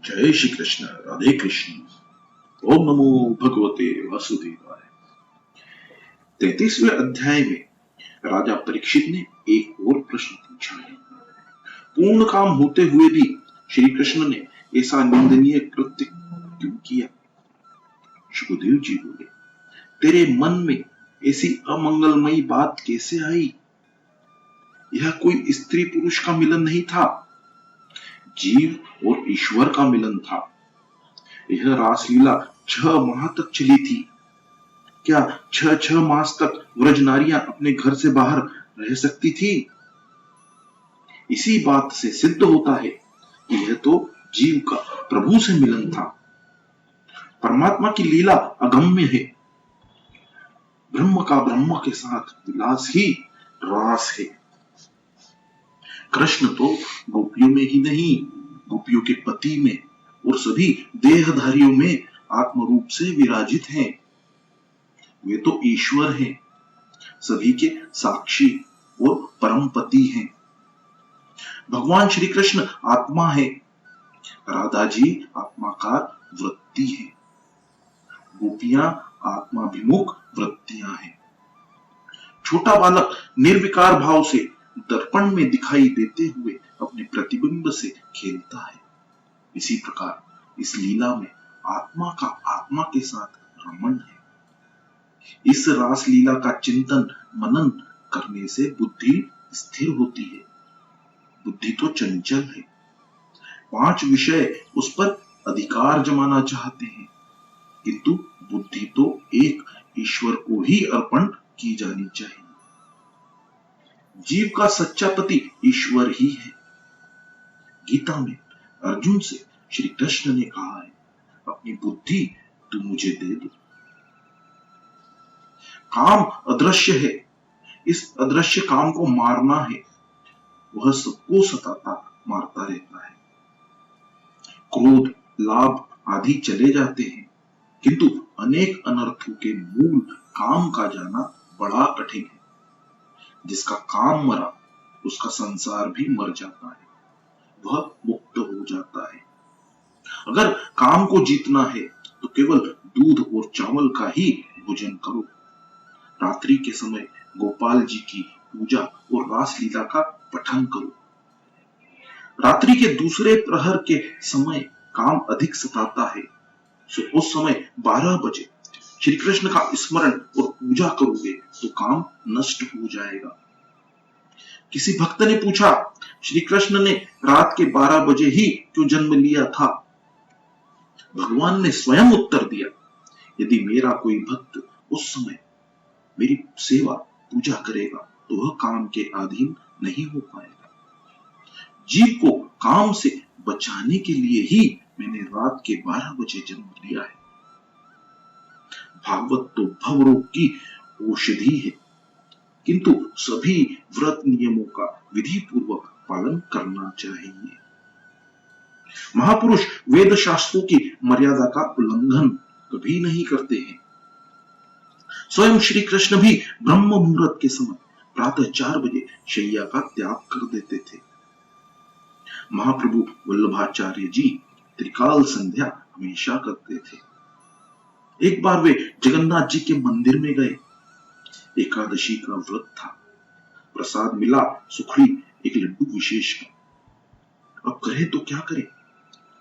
जय श्री कृष्ण, राधे कृष्ण। ओम नमो भगवते वासुदेवाय। 33वें अध्याय में राजा परीक्षित ने एक और प्रश्न पूछा है। पूर्ण काम होते हुए भी श्री कृष्ण ने ऐसा निंदनीय कृत्य क्यों किया? सुखदेव जी बोले, तेरे मन में ऐसी अमंगलमयी बात कैसे आई? यह कोई स्त्री पुरुष का मिलन नहीं था, जीव और ईश्वर का मिलन था। यह रासलीला 6 माह तक चली थी। क्या 6 मास तक व्रज नारियां अपने घर से बाहर रह सकती थी? इसी बात से सिद्ध होता है कि यह तो जीव का प्रभु से मिलन था। परमात्मा की लीला अगम्य है। ब्रह्म का ब्रह्म के साथ विलास ही रास है। कृष्ण तो गोपियों में ही नहीं, गोपियों के पति में और सभी देहधारियों में आत्म रूप से विराजित हैं। वे तो ईश्वर हैं, सभी के साक्षी और परम पति हैं। भगवान श्री कृष्ण आत्मा है, राधा जी आत्माकार वृत्ति है, गोपियां आत्माभिमुख वृत्तियां हैं। छोटा बालक निर्विकार भाव से दर्पण में दिखाई देते हुए अपने प्रतिबिंब से खेलता है। इसी प्रकार इस लीला में आत्मा का आत्मा के साथ रमण है। इस रास लीला का चिंतन मनन करने से बुद्धि स्थिर होती है। बुद्धि तो चंचल है। 5 विषय उस पर अधिकार जमाना चाहते हैं, किंतु बुद्धि तो एक ईश्वर को ही अर्पण की जानी चाहिए। जीव का सच्चा पति ईश्वर ही है। गीता में अर्जुन से श्री कृष्ण ने कहा है, अपनी बुद्धि तू मुझे दे दो। काम अदृश्य है, इस अदृश्य काम को मारना है। वह सबको सताता मारता रहता है। क्रोध, लाभ आदि चले जाते हैं, किंतु अनेक अनर्थों के मूल काम का जाना बड़ा कठिन है। जिसका काम मरा उसका संसार भी मर जाता है, वह मुक्त हो जाता है। अगर काम को जीतना है तो केवल दूध और चावल का ही भोजन करो। रात्रि के समय गोपाल जी की पूजा और रासलीला का पठन करो। रात्रि के दूसरे प्रहर के समय काम अधिक सताता है, सो उस समय 12 बजे श्री कृष्ण का स्मरण और पूजा करोगे तो काम नष्ट हो जाएगा। किसी भक्त ने पूछा, श्री कृष्ण ने रात के 12 बजे ही क्यों जन्म लिया था? भगवान ने स्वयं उत्तर दिया, यदि मेरा कोई भक्त उस समय मेरी सेवा पूजा करेगा तो वह काम के अधीन नहीं हो पाएगा। जीव को काम से बचाने के लिए ही मैंने रात के 12 बजे जन्म लिया है। भागवत तो भवरोग की औषधि है, किंतु सभी व्रत नियमों का विधि पूर्वक पालन करना चाहिए। महापुरुष वेद शास्त्रों की मर्यादा का उल्लंघन कभी नहीं करते हैं। स्वयं श्री कृष्ण भी ब्रह्म मुहूर्त के समय प्रातः 4 बजे शैया का त्याग कर देते थे। महाप्रभु वल्लभाचार्य जी त्रिकाल संध्या हमेशा करते थे। एक बार वे जगन्नाथ जी के मंदिर में गए। एकादशी का व्रत था। प्रसाद मिला, सुखड़ी एक लड्डू विशेष का। अब कहे तो क्या करें,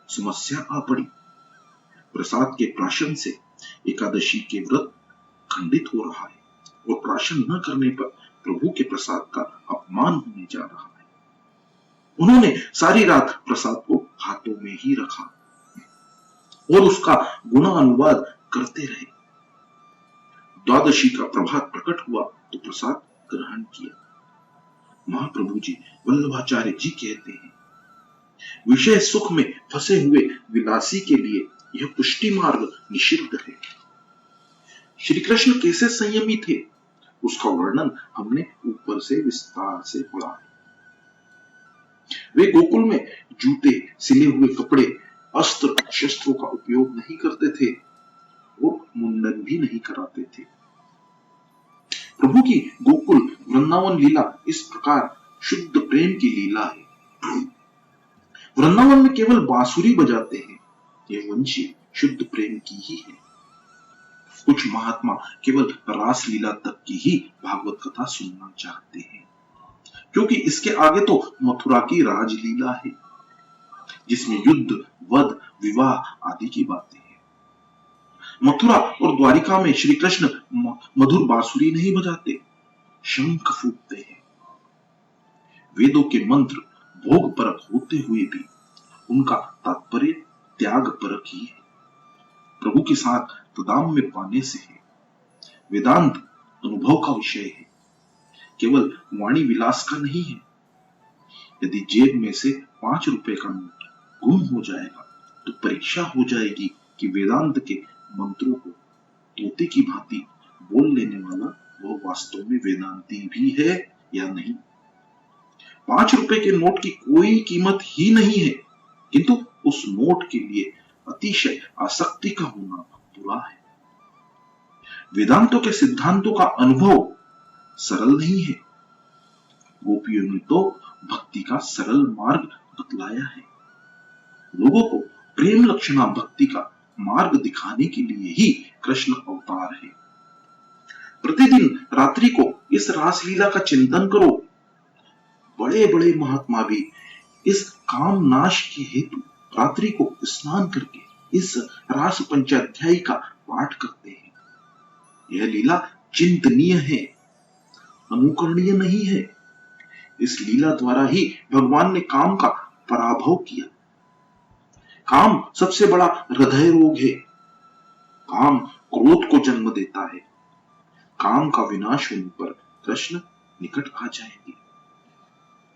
समस्या आ पड़ी। प्रसाद के प्राशन से एकादशी के व्रत खंडित हो रहा है और प्राशन न करने पर प्रभु के प्रसाद का अपमान होने जा रहा है। उन्होंने सारी रात प्रसाद को हाथों में ही रखा और उसका गुणानुवाद करते रहे। द्वादशी का प्रभात प्रकट हुआ तो प्रसाद ग्रहण किया। महाप्रभु जी वल्लभाचार्य जी कहते हैं, विषय सुख में फंसे हुए विलासी के लिए यह पुष्टि मार्ग निषिद्ध है। श्री कृष्ण कैसे संयमी थे उसका वर्णन हमने ऊपर से विस्तार से पढ़ा है। वे गोकुल में जूते, सिले हुए कपड़े, अस्त्र शस्त्रों का उपयोग नहीं करते थे और मुंडन भी नहीं कराते थे। प्रभु की गोकुल वृंदावन लीला इस प्रकार शुद्ध प्रेम की लीला है। वृंदावन में केवल बांसुरी बजाते हैं, ये वंशी शुद्ध प्रेम की ही है। कुछ महात्मा केवल रासलीला तक की ही भागवत कथा सुनना चाहते हैं, क्योंकि इसके आगे तो मथुरा की राजलीला है, जिसमें युद्ध, वध, विवाह आदि की बातें हैं। मथुरा और द्वारिका में श्री कृष्ण मधुर बांसुरी नहीं बजाते, शंख फूंकते हैं। वेदों के मंत्र भोग परक होते हुए भी उनका तात्पर्य त्याग परक ही है, प्रभु के साथ तदाम्य पाने से है। वेदांत अनुभव का विषय है, केवल वाणी विलास का नहीं है। यदि जेब में से 5 रुपए का नोट गुम हो जाएगा तो परीक्षा हो जाएगी कि वेदांत के मंत्रों को तोते की भांति बोल लेने वाला वह वास्तव में वेदांती भी है या नहीं। 5 रुपए के नोट की कोई कीमत ही नहीं है, किंतु उस नोट के लिए अतिशय आसक्ति का होना बुरा है। वेदांतों के सिद्धांतों का अनुभव सरल नहीं है। गोपियों ने तो भक्ति का सरल मार्ग बतलाया है। लोगों को प्रेम लक्षणा भक्ति का मार्ग दिखाने के लिए ही कृष्ण अवतार है। प्रतिदिन रात्रि को इस रासलीला का चिंतन करो। बड़े बड़े महात्मा भी इस काम नाश के हेतु रात्रि को स्नान करके इस रास पंचाध्यायी का पाठ करते हैं। यह लीला चिंतनीय है, अनुकरणीय नहीं है। इस लीला द्वारा ही भगवान ने काम का पराभव किया। काम सबसे बड़ा हृदय रोग है। काम क्रोध को जन्म देता है। काम का विनाश होने पर कृष्ण निकट आ जाएंगे।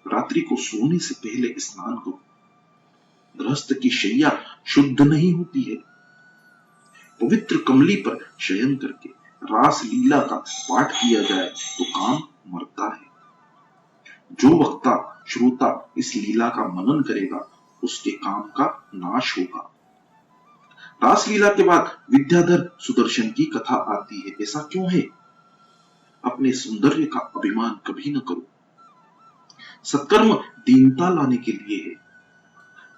रात्रि को सोने से पहले स्नान करो। गृहस्थ की शैया शुद्ध नहीं होती है। पवित्र कमली पर शयन करके रास लीला का पाठ किया जाए तो काम मरता है। जो वक्ता श्रोता इस लीला का मनन करेगा उसके काम का नाश होगा। रासलीला के बाद विद्याधर सुदर्शन की कथा आती है। ऐसा क्यों है? अपने सौंदर्य का अभिमान कभी न करो। सत्कर्म दीनता लाने के लिए है।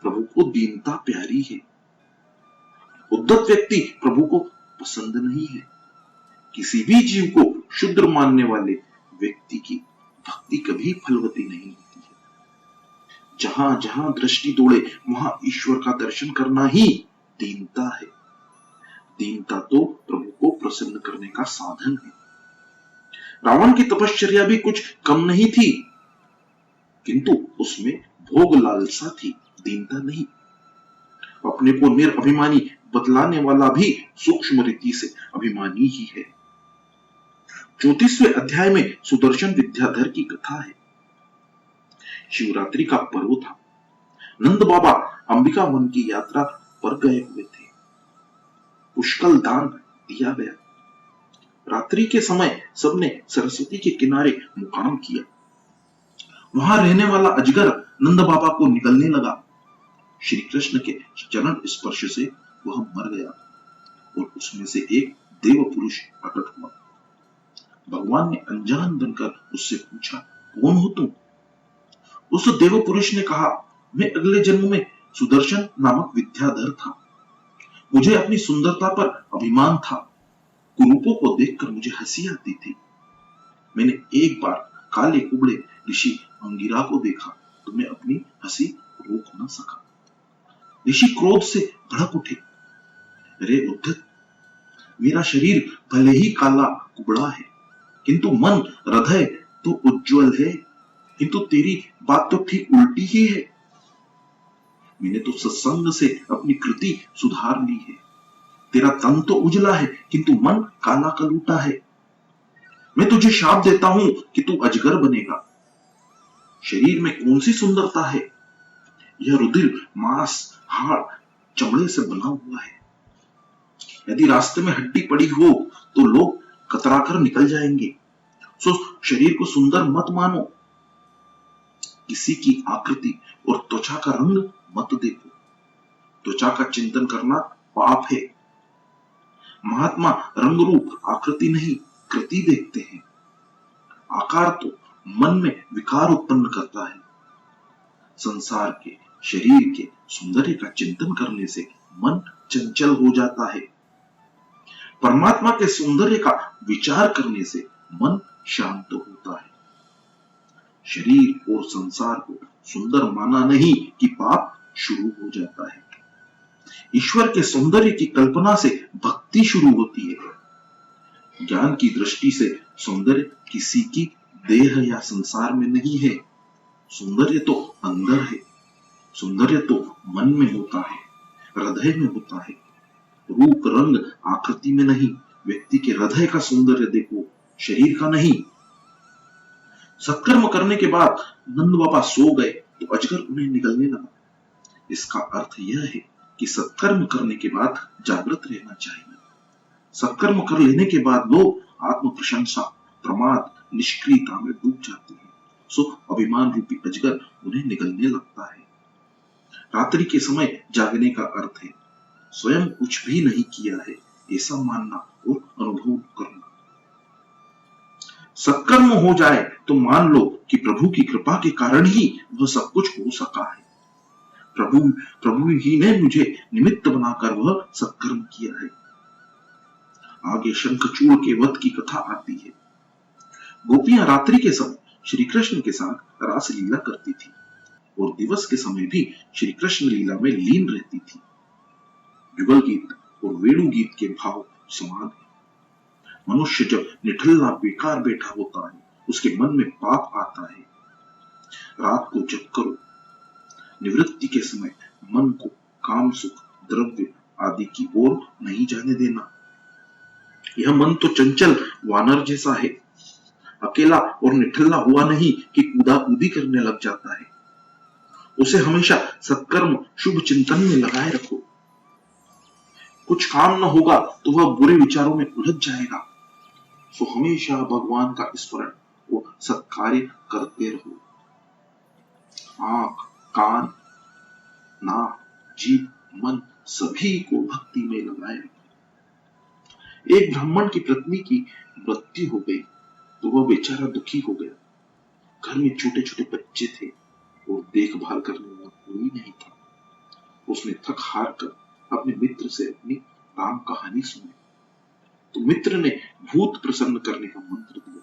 प्रभु को दीनता प्यारी है। उद्धत व्यक्ति प्रभु को पसंद नहीं है। किसी भी जीव को शुद्र मानने वाले व्यक्ति की भक्ति कभी फलवती नहीं होती है। जहां जहां दृष्टि दौड़े वहां ईश्वर का दर्शन करना ही दीनता है। दीनता तो प्रभु को प्रसन्न करने का साधन है। रावण की तपश्चर्या भी कुछ कम नहीं थी, किंतु उसमें भोग लालसा थी, दीनता नहीं। अपने को निरअभिमानी बतलाने वाला भी सूक्ष्म रीति से अभिमानी ही है। 34वें अध्याय में सुदर्शन विद्याधर की कथा है। शिवरात्रि का पर्व था। नंद बाबा अंबिका वन की यात्रा पर गए हुए थे। पुष्कल दान दिया गया। रात्रि के समय सबने सरस्वती के किनारे मुकाम किया। वहां रहने वाला अजगर नंद बाबा को निकलने लगा। श्री कृष्ण के चरण स्पर्श से वह मर गया और उसमें से एक देव पुरुष प्रकट हुआ। भगवान ने अनजान बनकर उससे पूछा, कौन हो तुम? उस देव पुरुष ने कहा, मैं अगले जन्म में सुदर्शन नामक विद्याधर था। मुझे अपनी सुंदरता पर अभिमान था। कुरूपों को देखकर मुझे हंसी आती थी। मैंने एक बार काले कुबड़े ऋषि अंगिरा को देखा तो मैं अपनी हंसी रोक न सका। ऋषि क्रोध से भड़क उठे, अरे उद्धत, मेरा शरीर भले ही काला कुबड़ा है, किंतु मन हृदय तो उज्जवल है। किंतु तेरी बात तो ठीक उल्टी ही है। मैंने तो सत्संग से अपनी कृति सुधार ली है। तेरा तन तो उजला है, किंतु मन काला कलूटा है। मैं तुझे शाप देता हूं कि तू अजगर बनेगा। शरीर में कौन सी सुंदरता है? यह रुधिर, मांस, हाड़, चमड़े से बना हुआ है। यदि रास्ते में हड्डी पड़ी हो तो लोग कतराकर निकल जाएंगे। सो शरीर को सुंदर मत मानो। किसी की आकृति और त्वचा का रंग मत देखो। त्वचा का चिंतन करना पाप है। महात्मा रंग रूप आकृति नहीं, कृति देखते हैं। आकार तो मन में विकार उत्पन्न करता है। संसार के शरीर के सौंदर्य का चिंतन करने से मन चंचल हो जाता है। परमात्मा के सौंदर्य का विचार करने से मन शांत होता है। शरीर और संसार को सुंदर माना नहीं कि पाप शुरू हो जाता है। ईश्वर के सौंदर्य की कल्पना से भक्ति शुरू होती है। ज्ञान की दृष्टि से सौंदर्य किसी की देह या संसार में नहीं है। सौंदर्य तो अंदर है। सौंदर्य तो मन में होता है, हृदय में होता है। रूप रंग आकृति में नहीं, व्यक्ति के हृदय का सौंदर्य देखो, शरीर का नहीं। सत्कर्म करने के बाद नंद बाबा सो गए तो अजगर उन्हें निगलने लगा। इसका अर्थ यह है कि सत्कर्म करने के बाद जागृत रहना चाहिए। सत्कर्म कर लेने के बाद लोग आत्म प्रशंसा, प्रमाद, निष्क्रियता में डूब जाते हैं। सो अभिमान रूपी अजगर उन्हें निगलने लगता है। रात्रि के समय जागने का अर्थ है स्वयं कुछ भी नहीं किया है ऐसा मानना और अनुभव करना। सत्कर्म हो जाए तो मान लो कि प्रभु की कृपा के कारण ही वह सब कुछ हो सका है। प्रभु ही ने मुझे निमित्त बनाकर वह सत्कर्म किया है। आगे शंखचूड़ के वध की कथा आती है। गोपियां रात्रि के समय श्री कृष्ण के साथ रास लीला करती थी और दिवस के समय भी श्री कृष्ण लीला में लीन रहती थी। युगल गीत और वेणु गीत के भाव समान है। मनुष्य जब निठल्ला बेकार बैठा होता है उसके मन में पाप आता है। रात को जप करो। निवृत्ति के समय मन को काम, सुख, द्रव्य आदि की ओर नहीं जाने देना। यह मन तो चंचल वानर जैसा है, अकेला और निठल्ला हुआ नहीं कि कूदा कूदी करने लग जाता है। उसे हमेशा सत्कर्म, शुभ चिंतन में लगाए रखो। कुछ काम न होगा तो वह बुरे विचारों में उलझ जाएगा। सो हमेशा भगवान का स्मरण और सत्कार्य करते रहो। आंख, कान, नाक, जीभ, मन सभी को भक्ति में लगाए रखो। एक ब्राह्मण की पत्नी की मृत्यु हो गई तो वह बेचारा दुखी हो गया। घर में छोटे छोटे बच्चे थे और देखभाल करने वाला कोई नहीं था। उसने थक हार कर अपने मित्र से अपनी राम कहानी सुनी तो मित्र ने भूत प्रसन्न करने का मंत्र दिया।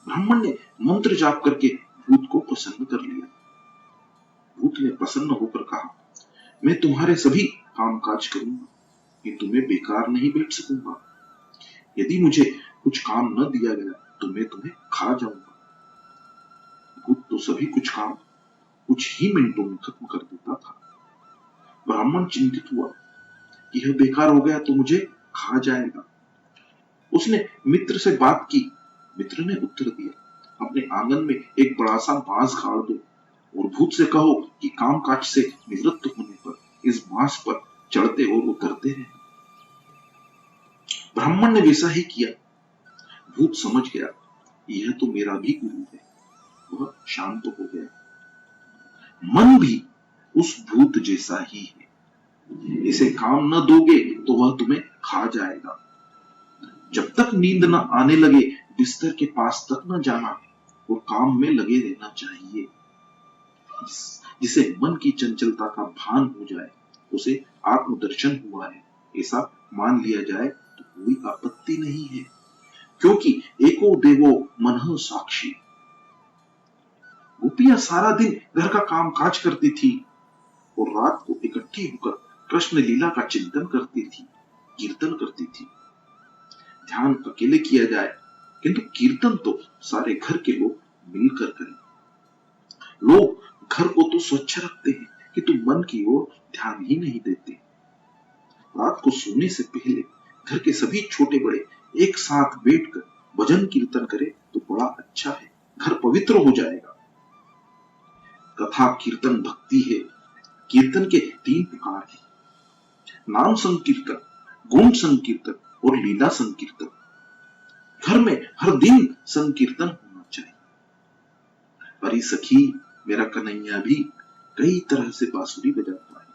ब्राह्मण ने मंत्र जाप करके भूत को प्रसन्न कर लिया। भूत ने प्रसन्न होकर कहा, मैं तुम्हारे सभी कामकाज करूंगा, कि तुम्हें बेकार नहीं बैठ सकूंगा। यदि मुझे कुछ काम न दिया गया तो मैं तुम्हें खा जाऊंगा। भूत तो सभी कुछ काम कुछ ही मिनटों में खत्म कर देता था। ब्राह्मण चिंतित हुआ कि यह बेकार हो गया तो मुझे खा जाएगा। उसने मित्र से बात की। मित्र ने उत्तर दिया, अपने आंगन में एक बड़ा सा बांस गाड़ दो और भूत से कहो कि कामकाज से निवृत्त होने पर इस बांस पर चढ़ते और उतरते रहे। ब्राह्मण ने वैसा ही किया। भूत समझ गया यह तो मेरा भी गुरु है। वह शांत हो गया। मन भी उस भूत जैसा ही है। इसे काम न दोगे तो वह तुम्हें खा जाएगा। जब तक नींद न आने लगे बिस्तर के पास तक न जाना और काम में लगे रहना चाहिए। जिसे मन की चंचलता का भान हो जाए उसे आत्मदर्शन हुआ है ऐसा मान लिया जाए तो कोई आपत्ति नहीं है, क्योंकि एको देवो मनः साक्षी। गोपियां सारा दिन घर का काम काज करती थी और रात को इकट्ठी होकर कृष्ण लीला का चिंतन करती थी, कीर्तन करती थी। ध्यान अकेले किया जाए किंतु कीर्तन तो सारे घर के लोग मिलकर करें। लोग घर को तो स्वच्छ रखते हैं किंतु मन की ओर ध्यान ही नहीं देते। रात को सोने से पहले घर के सभी छोटे बड़े एक साथ बैठकर भजन कीर्तन करें तो बड़ा अच्छा है, घर पवित्र हो जाएगा। कथा, कीर्तन, भक्ति है। कीर्तन के 3 प्रकार हैं, नाम संकीर्तन, गुण संकीर्तन और लीला संकीर्तन। घर में हर दिन संकीर्तन होना चाहिए। परी सखी मेरा कन्हैया भी कई तरह से बांसुरी बजाता है।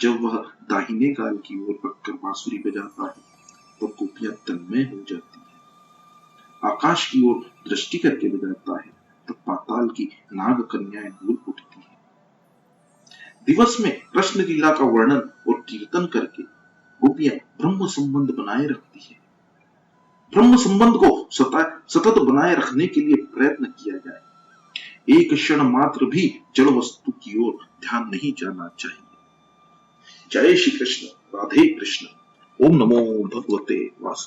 जब वह दाहिने गाल की ओर रखकर बांसुरी बजाता है तो गोपियां तन्मय हो जाती है। आकाश की ओर दृष्टि करके बजाता है तब पाताल की नाग कन्याएं बोल उठती है। दिवस में कृष्ण लीला का वर्णन और कीर्तन करके गोपियां ब्रह्म संबंध बनाए रखती है। ब्रह्म संबंध को सतत बनाए रखने के लिए प्रयत्न किया जाए। एक क्षण मात्र भी जड़ वस्तु की ओर ध्यान नहीं जाना चाहिए। जय श्री कृष्ण, राधे कृष्ण। ओम नमो भगवते वासुदेवाय।